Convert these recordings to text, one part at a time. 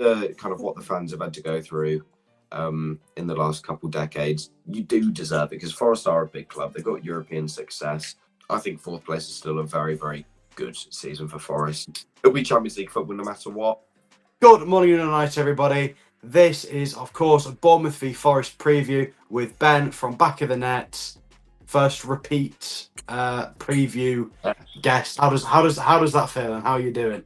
kind of what the fans have had to go through in the last couple decades, you do deserve it, because Forest are a big club. They've got European success. I think fourth place is still a very, very good season for Forest. It'll be Champions League football no matter what. Good morning and night, everybody. This is, of course, a Bournemouth v Forest preview with Ben from Back of the Net. First repeat preview guest. How does that feel, and how are you doing?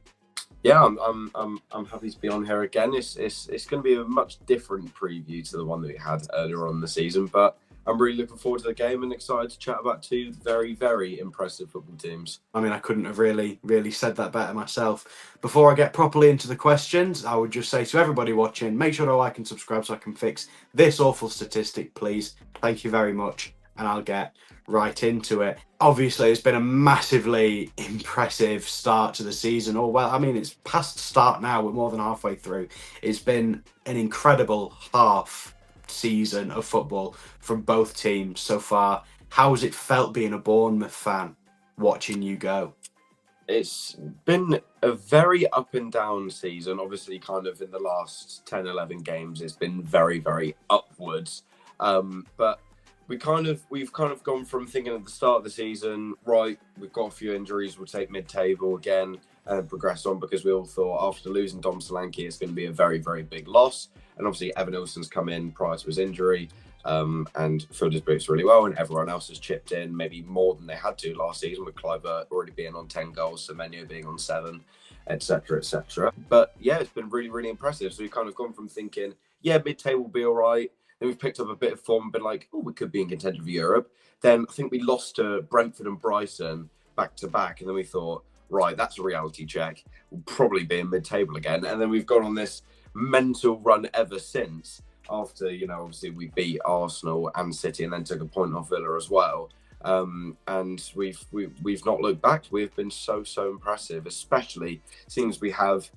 Yeah, I'm happy to be on here again. It's going to be a much different preview to the one that we had earlier on in the season, but I'm really looking forward to the game and excited to chat about two very, very impressive football teams. I mean, I couldn't have really said that better myself. Before I get properly into the questions, I would just say to everybody watching, make sure to like and subscribe so I can fix this awful statistic, please. Thank you very much, and I'll get right into it. Obviously, it's been a massively impressive start to the season. It's past start now. We're more than halfway through. It's been an incredible half season of football from both teams so far. How has it felt being a Bournemouth fan watching you go? It's been a very up and down season. Obviously, kind of in the last 10, 11 games, it's been very, very upwards. But we've kind of gone from thinking at the start of the season, right, we've got a few injuries, we'll take mid-table again and progress on, because we all thought after losing Dom Solanke, it's going to be a very, very big loss. And obviously, Evan Nilsson's come in prior to his injury and filled his boots really well, and everyone else has chipped in maybe more than they had to last season, with Kluivert already being on 10 goals, Semenyo being on 7, etc., etc. But yeah, it's been really, really impressive. So we've kind of gone from thinking, yeah, mid-table will be all right. Then we've picked up a bit of form and been like, oh, we could be in contention for Europe. Then I think we lost to Brentford and Brighton back to back. And then we thought, right, that's a reality check. We'll probably be in mid-table again. And then we've gone on this mental run ever since, after, obviously we beat Arsenal and City and then took a point off Villa as well. And we've not looked back. We've been so impressive, especially since we have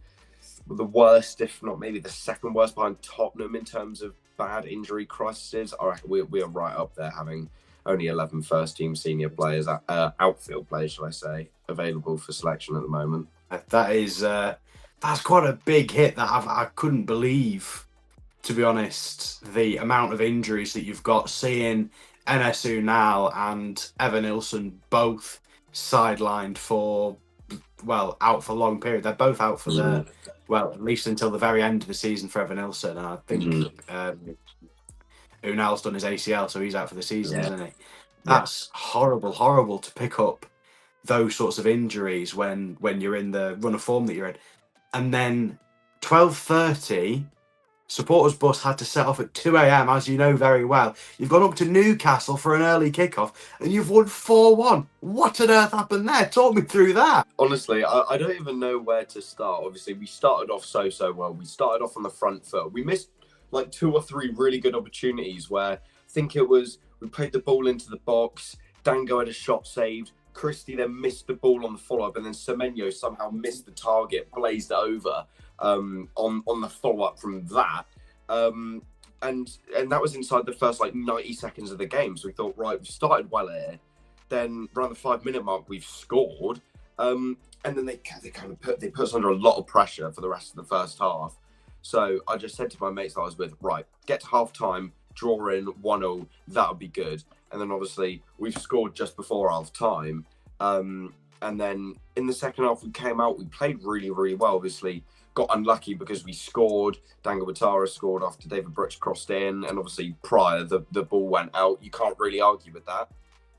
the worst, if not maybe the second worst behind Tottenham in terms of bad injury crises. I reckon we are right up there, having only 11 first-team senior players, outfield players, shall I say, available for selection at the moment. That's quite a big hit. That I couldn't believe, to be honest, the amount of injuries that you've got. Seeing Enes Ünal and Evan Nilsson both sidelined out for a long period. They're both out for at least until the very end of the season for Evan Nilsson. And I think Unal's done his ACL, so he's out for the season, isn't he? That's horrible to pick up those sorts of injuries when you're in the run of form that you're in. And then 12:30, supporters bus had to set off at 2 a.m, as you know very well. You've gone up to Newcastle for an early kickoff and you've won 4-1. What on earth happened there? Talk me through that. Honestly, I don't even know where to start. Obviously, we started off so well. We started off on the front foot. We missed like 2 or 3 really good opportunities where I think it was, we played the ball into the box, Dango had a shot saved, Christie then missed the ball on the follow-up, and then Semenyo somehow missed the target, blazed it over on the follow-up from that. And that was inside the first 90 seconds of the game. So we thought, right, we started well here. Then around the 5-minute mark, we've scored. And then they put us under a lot of pressure for the rest of the first half. So I just said to my mates that I was with, right, get to half-time, draw in 1-0, that would be good. And then obviously we've scored just before half-time. And then in the second half, we came out, we played really, really well. Obviously, got unlucky because we scored. Dango Ouattara scored after David Brooks crossed in. And obviously prior, the ball went out. You can't really argue with that.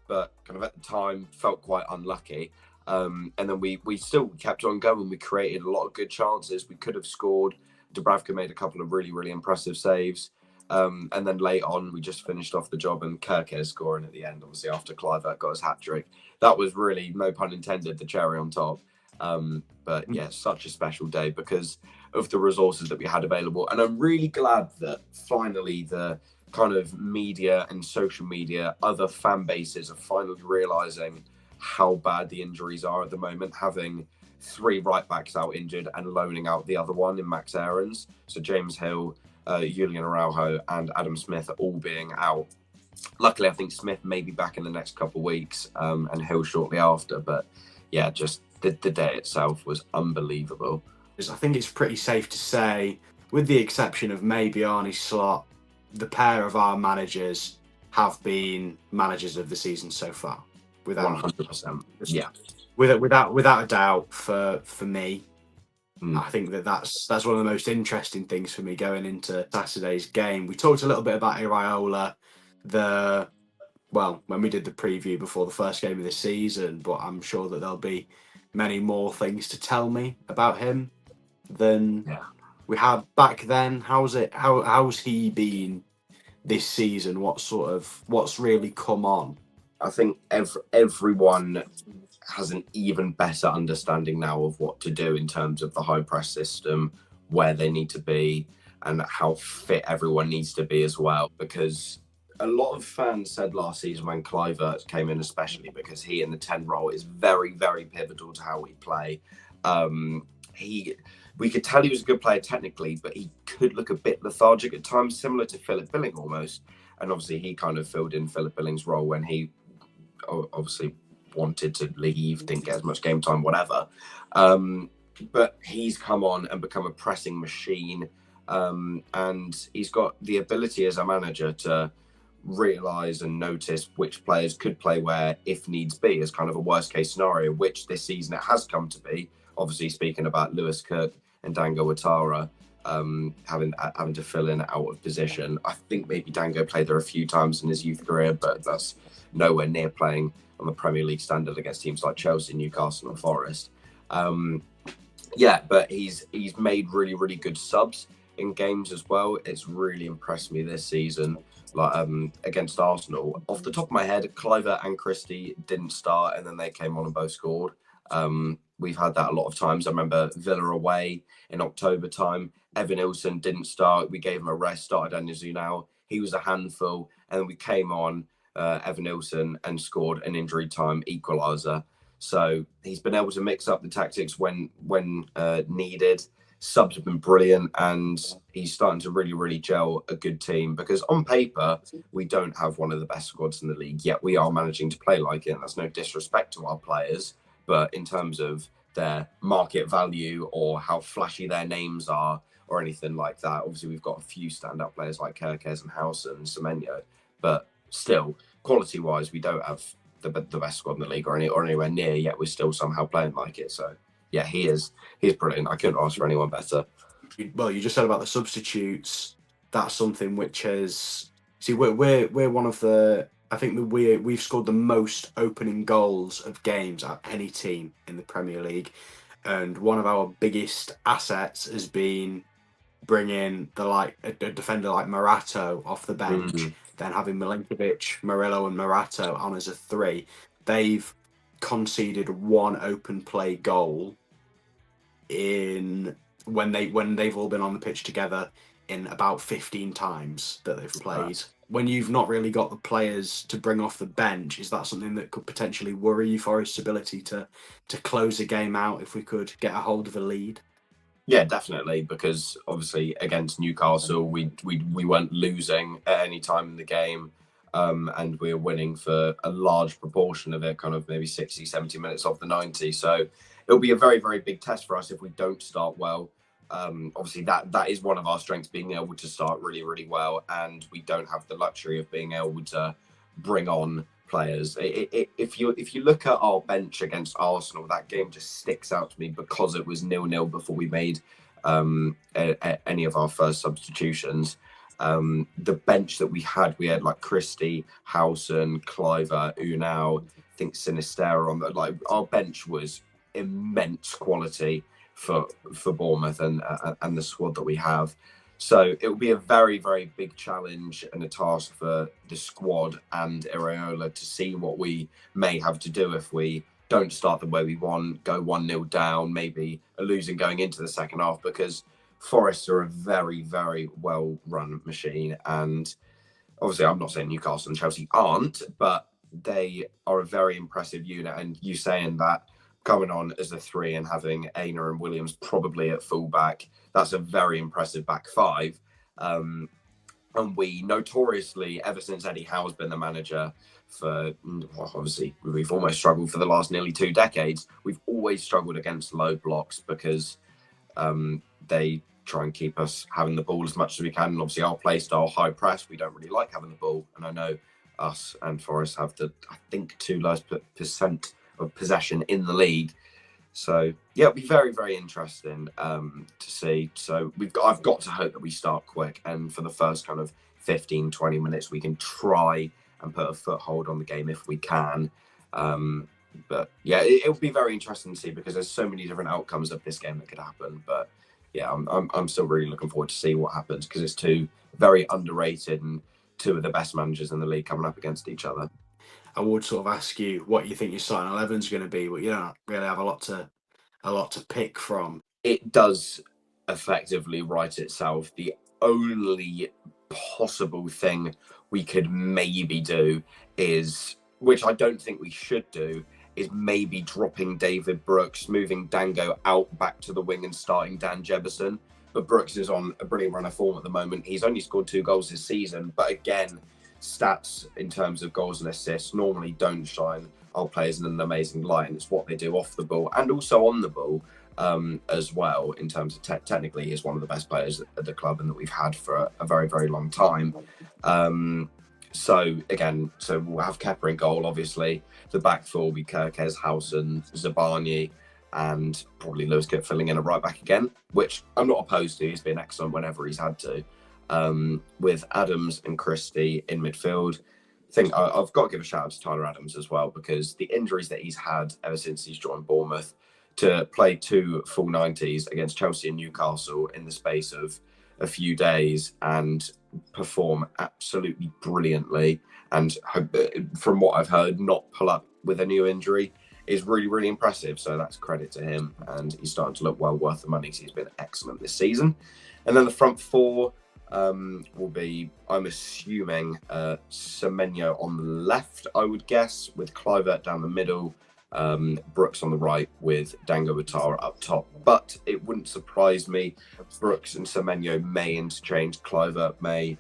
But kind of at the time, felt quite unlucky. And then we still kept on going. We created a lot of good chances. We could have scored. Dubravka made a couple of really, really impressive saves. And then late on, we just finished off the job, and Kirke scoring at the end, obviously, after Kluivert got his hat-trick. That was really, no pun intended, the cherry on top. But yeah, such a special day because of the resources that we had available. And I'm really glad that finally the kind of media and social media, other fan bases are finally realising how bad the injuries are at the moment, having 3 right-backs out injured and loaning out the other one in Max Aarons. So James Hill, Julian Araujo and Adam Smith are all being out. Luckily, I think Smith may be back in the next couple of weeks and Hill shortly after. But yeah, just the day itself was unbelievable. I think it's pretty safe to say with the exception of maybe Arnie Slot, the pair of our managers have been managers of the season so far, without 100%. Yeah, without a doubt for me. Mm. I think that's one of the most interesting things for me going into Saturday's game. We talked a little bit about Iraola, when we did the preview before the first game of the season, but I'm sure that there'll be many more things to tell me about him than we had back then. How's he been this season? What's really come on? I think everyone has an even better understanding now of what to do in terms of the high press system, where they need to be, and how fit everyone needs to be as well. Because a lot of fans said last season when Kluivert came in, especially because he in the 10 role is very, very pivotal to how we play. We could tell he was a good player technically, but he could look a bit lethargic at times, similar to Philip Billing almost. And obviously he kind of filled in Philip Billing's role when he obviously wanted to leave, didn't get as much game time, whatever. But he's come on and become a pressing machine. And he's got the ability as a manager to realise and notice which players could play where if needs be, as kind of a worst case scenario, which this season it has come to be. Obviously speaking about Lewis Cook and Dango Ouattara having to fill in out of position. I think maybe Dango played there a few times in his youth career, but that's nowhere near playing on the Premier League standard against teams like Chelsea, Newcastle and Forest. But he's made really, really good subs in games as well. It's really impressed me this season. Against Arsenal, off the top of my head, Kluivert and Christie didn't start, and then they came on and both scored. We've had that a lot of times. I remember Villa away in October time. Evan Ilson didn't start. We gave him a rest, started Zunal. He was a handful. And then we came on Evan Ilson and scored an injury time equaliser. So he's been able to mix up the tactics when needed. Subs have been brilliant, and he's starting to really, really gel a good team, because on paper, we don't have one of the best squads in the league, yet we are managing to play like it. And that's no disrespect to our players. But in terms of their market value or how flashy their names are or anything like that, obviously we've got a few standout players like Kerkez and House and Semenyo, but still, quality-wise, we don't have the best squad in the league or anywhere near, yet we're still somehow playing like it. So, yeah, he's brilliant. I couldn't ask for anyone better. Well, you just said about the substitutes. That's something which has... See, we're one of the... I think that we've scored the most opening goals of games at any team in the Premier League, and one of our biggest assets has been bringing a defender like Morato off the bench, then having Milinkovic, Murillo, and Morato on as a 3. They've conceded one open play goal when they've all been on the pitch together in about 15 times that they've played. Right. When you've not really got the players to bring off the bench, is that something that could potentially worry you, Forest's ability to close a game out if we could get a hold of a lead? Yeah, definitely, because obviously against Newcastle, we weren't losing at any time in the game, and we were winning for a large proportion of it, kind of maybe 60, 70 minutes off the 90. So it'll be a very, very big test for us if we don't start well. Obviously, that is one of our strengths, being able to start really, really well, and we don't have the luxury of being able to bring on players. If you look at our bench against Arsenal, that game just sticks out to me because it was 0-0 before we made any of our first substitutions. The bench that we had like Christie, Howson, Kluivert, Unal, I think Sinisterra on the our bench was immense quality for Bournemouth and the squad that we have. So it will be a very, very big challenge and a task for the squad and Iraola to see what we may have to do if we don't start the way we want, go 1-0 down, maybe a losing going into the second half, because Forest are a very, very well-run machine. And obviously, I'm not saying Newcastle and Chelsea aren't, but they are a very impressive unit. And you saying that, coming on as a 3 and having Aina and Williams probably at fullback, that's a very impressive back 5. And we notoriously, ever since Eddie Howe's been the manager for, obviously, we've almost struggled for the last nearly 2 decades. We've always struggled against low blocks because they try and keep us having the ball as much as we can. And obviously our play style, high press, we don't really like having the ball. And I know us and Forest have I think 2 lowest percent of possession in the league. So yeah, it'll be very, very interesting to see. So I've got to hope that we start quick, and for the first kind of 15, 20 minutes, we can try and put a foothold on the game if we can. But yeah, it'll be very interesting to see, because there's so many different outcomes of this game that could happen. But yeah, I'm still really looking forward to see what happens, because it's 2 very underrated and 2 of the best managers in the league coming up against each other. I would sort of ask you what you think your starting 11 is going to be, but you don't really have a lot to pick from. It does effectively write itself. The only possible thing we could maybe do is, which I don't think we should do, is maybe dropping David Brooks, moving Dango out back to the wing and starting Dan Jebison. But Brooks is on a brilliant run of form at the moment. He's only scored 2 goals this season, but again, stats in terms of goals and assists normally don't shine our players in an amazing light, and it's what they do off the ball and also on the ball as well. In terms of technically, he's one of the best players at the club and that we've had for a very, very long time. So we'll have Kepa in goal, obviously. The back four will be Kerkez, Howson, Zabani, and probably Lewis Cook filling in a right back again, which I'm not opposed to. He's been excellent whenever he's had to. With Adams and Christie in midfield. I think I've got to give a shout out to Tyler Adams as well, because the injuries that he's had ever since he's joined Bournemouth, to play 2 full 90s against Chelsea and Newcastle in the space of a few days and perform absolutely brilliantly, and from what I've heard, not pull up with a new injury, is really, really impressive. So that's credit to him, and he's starting to look well worth the money. So he's been excellent this season. And then the front 4 will be, I'm assuming, Semenyo on the left, I would guess, with Kluivert down the middle, Brooks on the right, with Dango Ouattara up top. But it wouldn't surprise me, Brooks and Semenyo may interchange. Kluivert may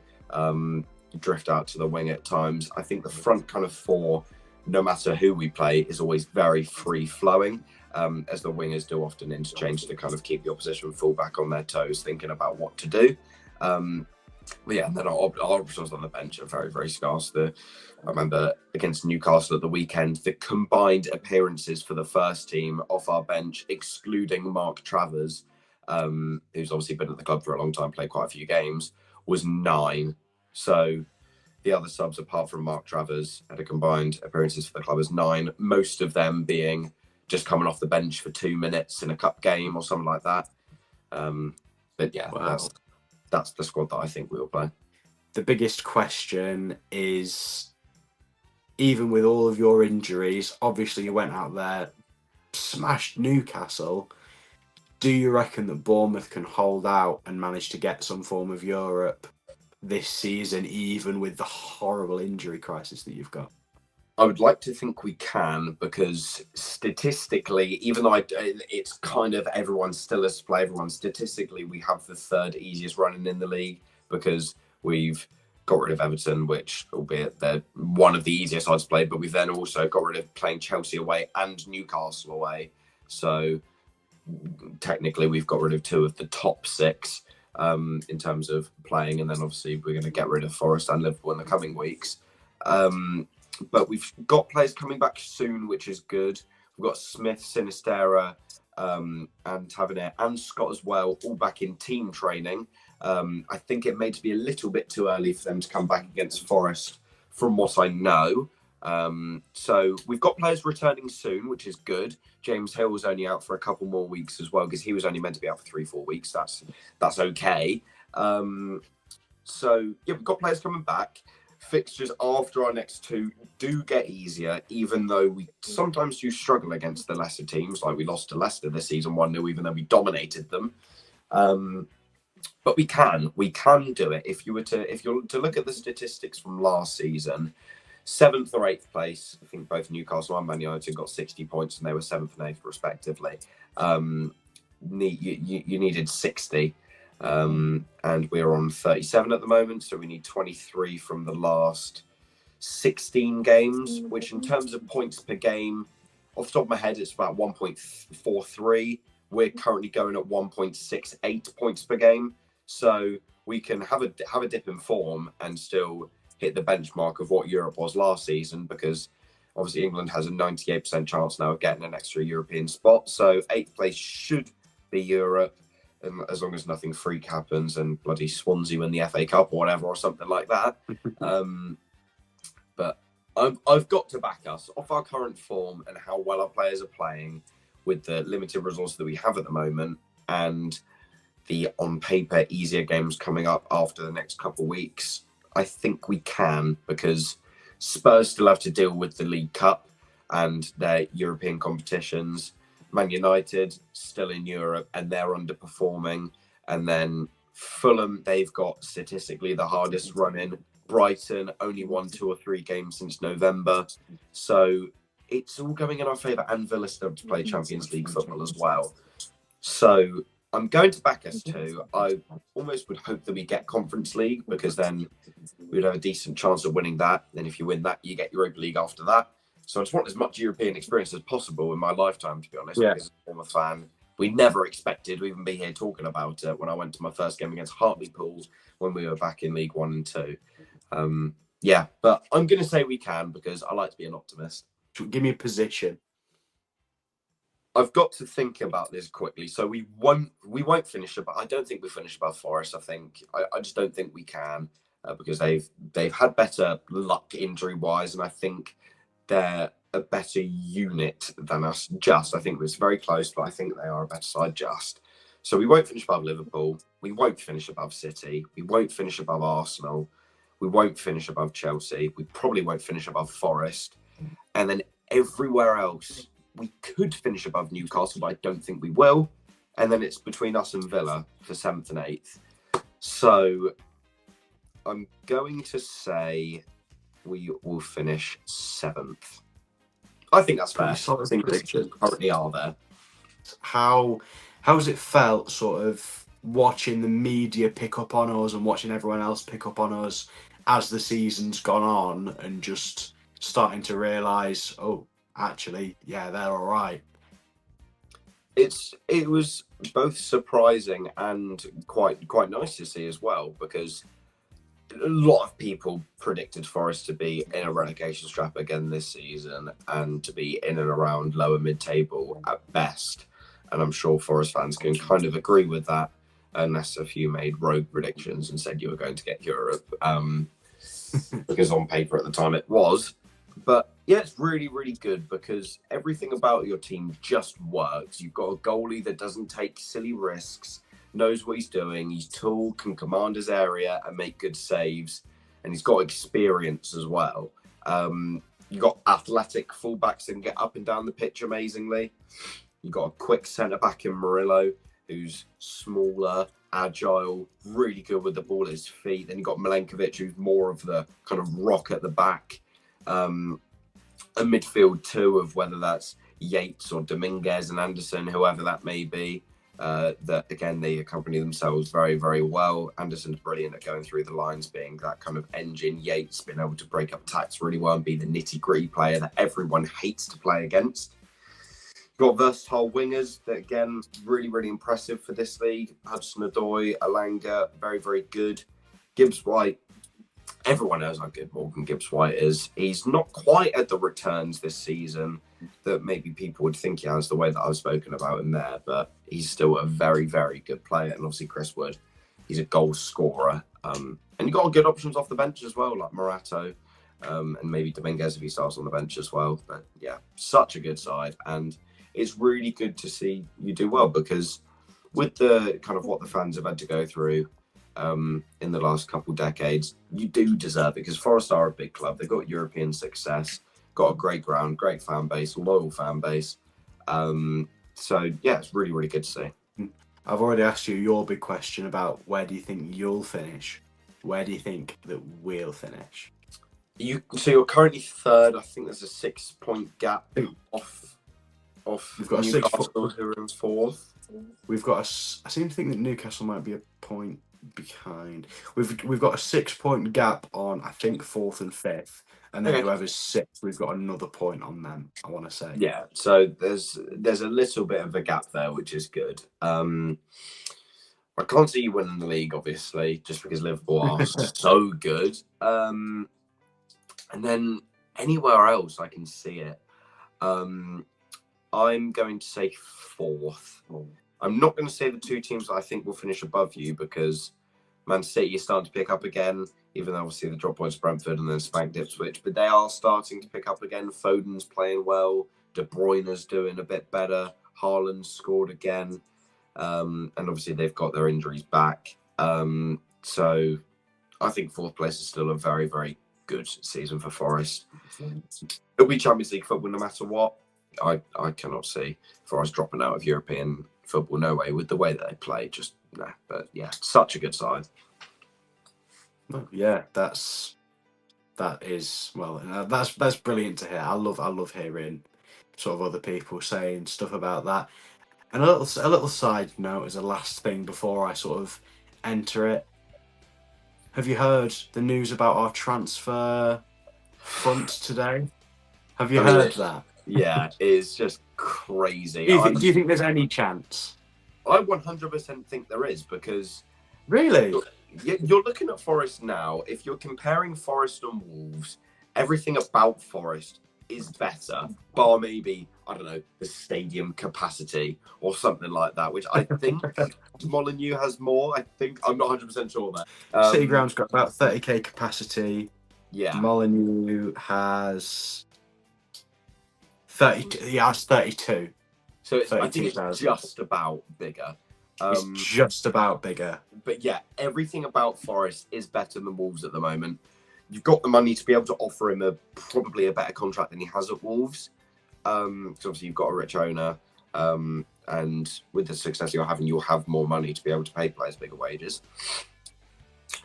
drift out to the wing at times. I think the front kind of 4, no matter who we play, is always very free-flowing, as the wingers do often interchange to kind of keep the opposition fullback on their toes, thinking about what to do. But yeah, and then our options on the bench are very, very scarce. I remember against Newcastle at the weekend, the combined appearances for the first team off our bench, excluding Mark Travers, who's obviously been at the club for a long time, played quite a few games, was 9. So the other subs, apart from Mark Travers, had a combined appearances for the club as 9, most of them being just coming off the bench for 2 minutes in a cup game or something like that. But yeah, wow. That's the squad that I think we'll play. The biggest question is, even with all of your injuries, obviously you went out there, smashed Newcastle. Do you reckon that Bournemouth can hold out and manage to get some form of Europe this season, even with the horrible injury crisis that you've got? I would like to think we can, because statistically, even though it's kind of everyone still has to play everyone, statistically we have the 3rd easiest running in the league, because we've got rid of Everton, which, albeit they're one of the easiest sides to play, but we've then also got rid of playing Chelsea away and Newcastle away. So technically we've got rid of 2 of the top 6 in terms of playing, and then obviously we're going to get rid of Forest and Liverpool in the coming weeks. But we've got players coming back soon, which is good. We've got Smith, Sinistera, and Tavernier and Scott as well, all back in team training. I think it may be a little bit too early for them to come back against Forest, from what I know. So we've got players returning soon, which is good. James Hill was only out for a couple more weeks as well, because he was only meant to be out for 3-4 weeks. That's okay. So yeah, we've got players coming back. Fixtures after our next 2 do get easier, even though we sometimes do struggle against the lesser teams. Like we lost to Leicester this season 1-0, even though we dominated them. But we can do it. If you're to look at the statistics from last season, 7th or 8th place, I think both Newcastle and Man United got 60 points, and they were 7th and 8th respectively. You needed 60. And we're on 37 at the moment, so we need 23 from the last 16 games, which in terms of points per game, off the top of my head, it's about 1.43, we're currently going at 1.68 points per game. So we can have a dip in form and still hit the benchmark of what Europe was last season, because obviously England has a 98% chance now of getting an extra European spot. So 8th place should be Europe, as long as nothing freak happens and bloody Swansea win the FA Cup or whatever or something like that. But I've got to back us off our current form and how well our players are playing with the limited resources that we have at the moment, and the on paper easier games coming up after the next couple of weeks. I think we can, because Spurs still have to deal with the League Cup and their European competitions. Man United still in Europe and they're underperforming. And then Fulham, they've got statistically the hardest run in. Brighton only won 2 or 3 games since November. So it's all going in our favour, and Villa still to play Champions League football as well. So I'm going to back us too. I almost would hope that we get Conference League, because then we'd have a decent chance of winning that. Then if you win that, you get Europa League after that. So I just want as much European experience as possible in my lifetime, to be honest. Yeah. Because as a former fan, we never expected to even be here talking about it when I went to my first game against Hartlepool when we were back in League 1 and 2. Yeah, but I'm going to say we can, because I like to be an optimist. Give me a position. I've got to think about this quickly. So we won't finish above. I don't think we finish above Forest. I just don't think we can, because they've had better luck injury wise, and I think they're a better unit than us. I think it was very close, but I think they are a better side. So we won't finish above Liverpool. We won't finish above City. We won't finish above Arsenal. We won't finish above Chelsea. We probably won't finish above Forest, and then everywhere else, we could finish above Newcastle, but I don't think we will. And then it's between us and Villa for 7th and 8th. So I'm going to say we will finish 7th. I think that's fair. I think we currently are there. How's it felt, sort of watching the media pick up on us and watching everyone else pick up on us as the season's gone on, and just starting to realise, oh, actually, yeah, they're all right? It was both surprising and quite nice to see as well, because a lot of people predicted Forest to be in a relegation strap again this season and to be in and around lower mid-table at best. And I'm sure Forest fans can kind of agree with that, unless a few made rogue predictions and said you were going to get Europe, because on paper at the time it was. But yeah, it's really, really good, because everything about your team just works. You've got a goalie that doesn't take silly risks, knows what he's doing, he's tall, can command his area and make good saves, and he's got experience as well. You've got athletic fullbacks that can get up and down the pitch amazingly. You've got a quick centre-back in Murillo, who's smaller, agile, really good with the ball at his feet. Then you've got Milenkovic, who's more of the kind of rock at the back. A midfield too, of whether that's Yates or Dominguez and Anderson, whoever that may be, that again, they accompany themselves very, very well. Anderson's brilliant at going through the lines, being that kind of engine. Yates being able to break up attacks really well and be the nitty-gritty player that everyone hates to play against. Got versatile wingers that, again, really, really impressive for this league. Hudson-Odoi, Alanga, very, very good. Gibbs-White, everyone knows how good Morgan Gibbs-White is. He's not quite at the returns this season that maybe people would think he has, the way that I've spoken about him there, but he's still a very, very good player. And obviously Chris Wood, he's a goal scorer. And you've got good options off the bench as well, like Morato, and maybe Dominguez if he starts on the bench as well. But yeah, such a good side. And it's really good to see you do well, because with the kind of what the fans have had to go through in the last couple decades, you do deserve it, because Forest are a big club. They've got European success, got a great ground, great fan base, loyal fan base. So yeah, it's really, really good to see. I've already asked you your big question about where do you think you'll finish? Where do you think that we'll finish? So you're currently 3rd. I think there's a 6-point gap off We've got Newcastle, who are in 4th. We've got I seem to think that Newcastle might be a point behind. We've got a 6 point gap on, I think, fourth and fifth, and then Okay. whoever's sixth, we've got another point on them. I want to say. Yeah, so there's a little bit of a gap there, which is good. I can't see you winning the league, obviously, just because Liverpool are so good. And then anywhere else, I can see it. I'm going to say fourth. I'm not going to say the two teams that I think will finish above you, because Man City is starting to pick up again, even though obviously the drop points Brentford and then spanked Ipswich, but they are starting to pick up again. Foden's playing well. De Bruyne's doing a bit better. Haaland scored again. And obviously they've got their injuries back. So I think fourth place is still a very, very good season for Forest. It'll be Champions League football no matter what. I cannot see Forest dropping out of European football. No way, with the way that they play. Just nah. But yeah, such a good side. Yeah, that is that's brilliant to hear. I love hearing sort of other people saying stuff about that. And a little side note as a last thing before I sort of enter it. Have you heard the news about our transfer front today? Have you heard that? Yeah, it's just crazy. Do you think there's any chance? I 100% think there is, because Really? you're looking at Forest now. If you're comparing Forest and Wolves, everything about Forest is better, bar maybe, I don't know, the stadium capacity or something like that, which I think Molineux has more. I'm not 100% sure there. City Ground's got about 30k capacity. Yeah. Molineux has 32. He has 32. So I think it's just about bigger. It's just about bigger. But yeah, everything about Forest is better than Wolves at the moment. You've got the money to be able to offer him probably a better contract than he has at Wolves. So obviously you've got a rich owner, and with the success you're having, you'll have more money to be able to pay players bigger wages.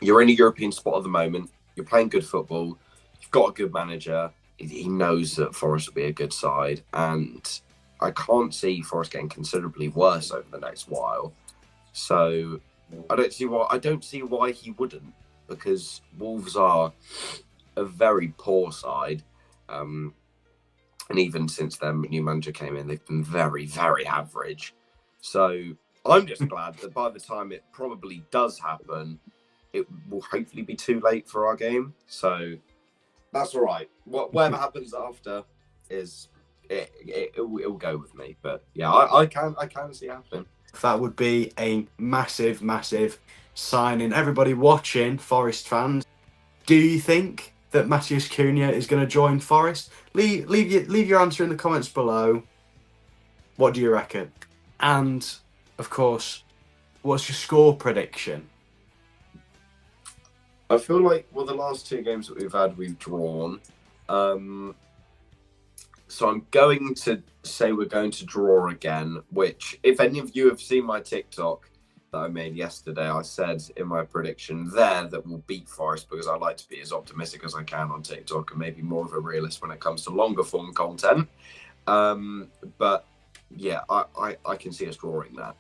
You're in a European spot at the moment. You're playing good football. You've got a good manager. He knows that Forest will be a good side, and I can't see Forest getting considerably worse over the next while. So I don't see why he wouldn't, because Wolves are a very poor side. And even since their new manager came in, they've been very, very average. So I'm just glad that by the time it probably does happen, it will hopefully be too late for our game. So that's all right. Whatever happens after it will go with me. But yeah, I can see it happening. That would be a massive, massive signing. Everybody watching, Forest fans, do you think that Matheus Cunha is going to join Forest? Leave your answer in the comments below. What do you reckon? And of course, what's your score prediction? I feel like the last two games that we've had, we've drawn. So I'm going to say we're going to draw again, which, if any of you have seen my TikTok that I made yesterday, I said in my prediction there that we'll beat Forest, because I like to be as optimistic as I can on TikTok and maybe more of a realist when it comes to longer form content. But yeah, I can see us drawing that,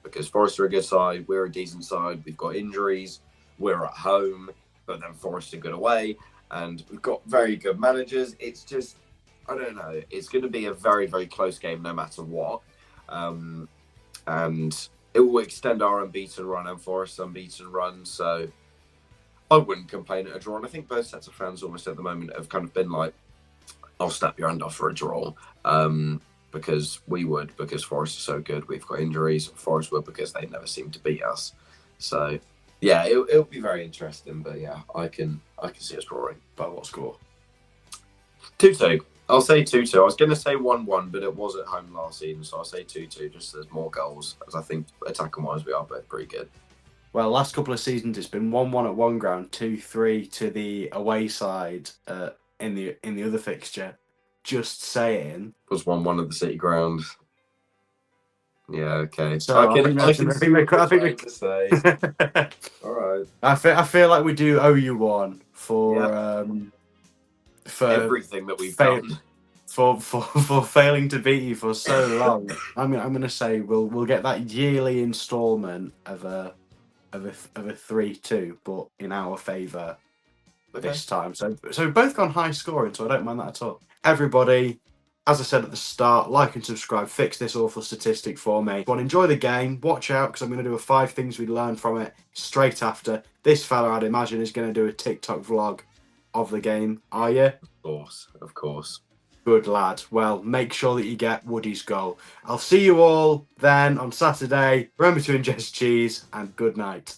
because Forest are a good side, we're a decent side, we've got injuries, we're at home, but then Forest are good away, and we've got very good managers. It's just, I don't know, it's going to be a very, very close game no matter what. And it will extend our unbeaten run and Forest's unbeaten run. So I wouldn't complain at a draw. And I think both sets of fans almost at the moment have kind of been like, I'll snap your hand off for a draw. Because Forest are so good. We've got injuries. Forest would, because they never seem to beat us. So yeah, it'll be very interesting. But yeah, I can see us drawing. By what score? 2-2. I'll say 2-2. I was going to say 1-1, but it was at home last season, so I'll say 2-2, just so there's more goals, as I think attacking-wise we are both pretty good. Well, last couple of seasons it's been 1-1 at one ground, 2-3 to the away side in the other fixture. Just saying. It was 1-1 at the City ground. Yeah, okay. So I think say. All right. I feel like we do owe you one for everything that we've done, for failing to beat you for so long. I'm gonna say we'll get that yearly instalment of of a 3-2, but in our favour Okay. this time. So we've both gone high scoring, so I don't mind that at all. Everybody, as I said at the start, like and subscribe, fix this awful statistic for me. But enjoy the game, watch out, because I'm going to do a 5 things we learned from it straight after. This fella, I'd imagine, is going to do a TikTok vlog of the game. Are you? Of course. Good lad. Well, make sure that you get Woody's goal. I'll see you all then on Saturday. Remember to ingest cheese, and good night.